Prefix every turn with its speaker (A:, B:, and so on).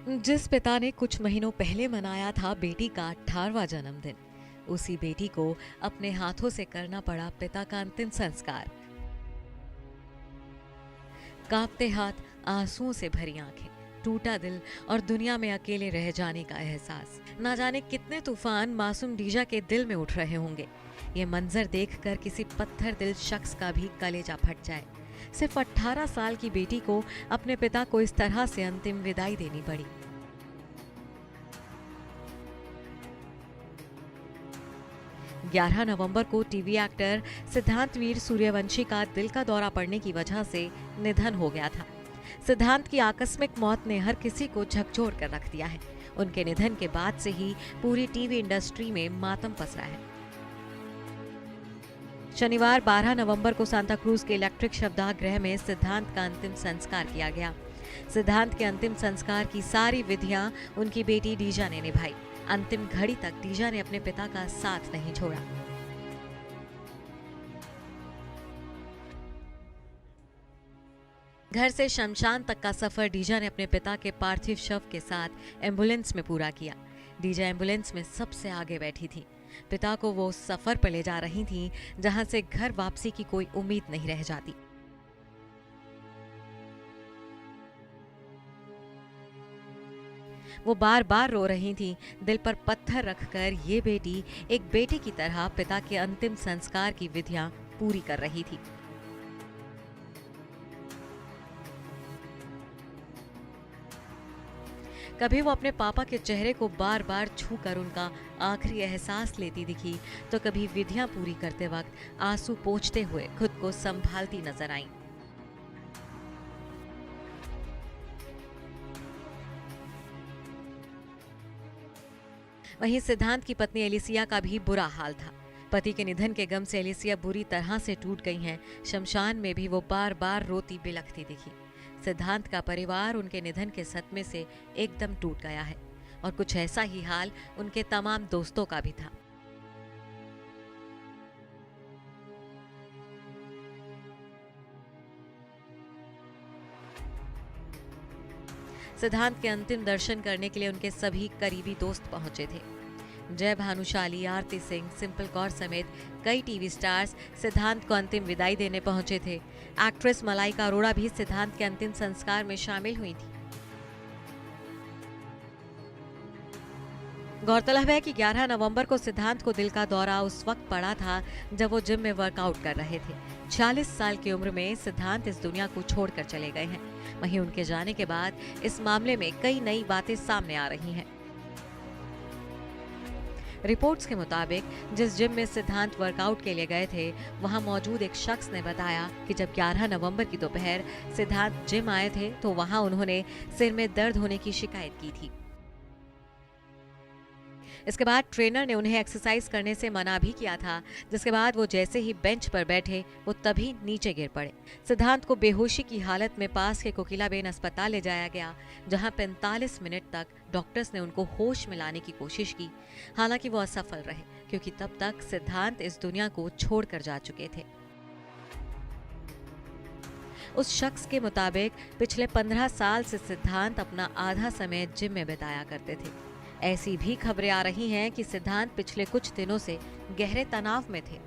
A: जिस पिता ने कुछ महीनों पहले मनाया था बेटी का 18वां जन्मदिन, उसी बेटी को अपने हाथों से करना पड़ा पिता का अंतिम संस्कार। कांपते हाथ, आंसुओं से भरी आंखें, टूटा दिल और दुनिया में अकेले रह जाने का एहसास। ना जाने कितने तूफान मासूम डीजा के दिल में उठ रहे होंगे। ये मंजर देखकर किसी पत्थर दिल शख्स का भी कलेजा फट जाए। सिर्फ 18 साल की बेटी को अपने पिता को इस तरह से अंतिम विदाई देनी पड़ी। 11 नवंबर को टीवी एक्टर सिद्धांत वीर सूर्यवंशी का दिल का दौरा पड़ने की वजह से निधन हो गया था। सिद्धांत की आकस्मिक मौत ने हर किसी को झकझोर कर रख दिया है। उनके निधन के बाद से ही पूरी टीवी इंडस्ट्री में मातम पसरा है। शनिवार 12 नवंबर को सांता क्रूज के इलेक्ट्रिक शवदाह में सिद्धांत का अंतिम संस्कार किया गया। सिद्धांत के अंतिम संस्कार की सारी विधियां उनकी बेटी डीजा ने निभाई। अंतिम घड़ी तक डीजा ने अपने पिता का साथ नहीं छोड़ा। घर से शमशान तक का सफर डीजा ने अपने पिता के पार्थिव शव के साथ एम्बुलेंस में पूरा किया। डीजा एम्बुलेंस में सबसे आगे बैठी थी। पिता को वो उस सफर पर ले जा रही थी जहां से घर वापसी की कोई उम्मीद नहीं रह जाती। वो बार बार रो रही थी, दिल पर पत्थर रखकर ये बेटी एक बेटी की तरह पिता के अंतिम संस्कार की विधियां पूरी कर रही थी। कभी वो अपने पापा के चेहरे को बार बार छूकर उनका आखिरी एहसास लेती दिखी, तो कभी विधियां पूरी करते वक्त आंसू पोंछते हुए खुद को संभालती नजर आईं। वहीं सिद्धांत की पत्नी एलिसिया का भी बुरा हाल था। पति के निधन के गम से एलिसिया बुरी तरह से टूट गई हैं। शमशान में भी वो बार बार रोती बिलखती दिखी। सिद्धांत का परिवार उनके निधन के सदमे से एकदम टूट गया है और कुछ ऐसा ही हाल उनके तमाम दोस्तों का भी था। सिद्धांत के अंतिम दर्शन करने के लिए उनके सभी करीबी दोस्त पहुंचे थे। जय भानुशाली, आरती सिंह, सिंपल कौर समेत कई टीवी स्टार्स सिद्धांत को अंतिम विदाई देने पहुंचे थे। एक्ट्रेस मलाइका अरोड़ा भी सिद्धांत के अंतिम संस्कार में शामिल हुई थी। गौरतलब है कि 11 नवंबर को सिद्धांत को दिल का दौरा उस वक्त पड़ा था जब वो जिम में वर्कआउट कर रहे थे। 46 साल की उम्र में सिद्धांत इस दुनिया को छोड़कर चले गए हैं। वहीं उनके जाने के बाद इस मामले में कई नई बातें सामने आ रही हैं। रिपोर्ट्स के मुताबिक जिस जिम में सिद्धांत वर्कआउट के लिए गए थे, वहां मौजूद एक शख्स ने बताया कि जब 11 नवंबर की दोपहर सिद्धांत जिम आए थे तो वहां उन्होंने सिर में दर्द होने की शिकायत की थी। इसके बाद ट्रेनर ने उन्हें एक्सरसाइज करने से मना भी किया था, जिसके बाद वो जैसे ही बेंच पर बैठे वो तभी नीचे गिर पड़े। सिद्धांत को बेहोशी की हालत में पास के कोकिलाबेन अस्पताल ले जाया गया, जहां 45 मिनट तक डॉक्टर्स ने उनको होश में लाने की कोशिश की। हालांकि वो असफल रहे, क्योंकि तब तक सिद्धांत इस दुनिया को छोड़कर जा चुके थे। उस शख्स के मुताबिक पिछले 15 साल से सिद्धांत अपना आधा समय जिम में बिताया करते थे। ऐसी भी खबरें आ रही हैं कि सिद्धांत पिछले कुछ दिनों से गहरे तनाव में थे।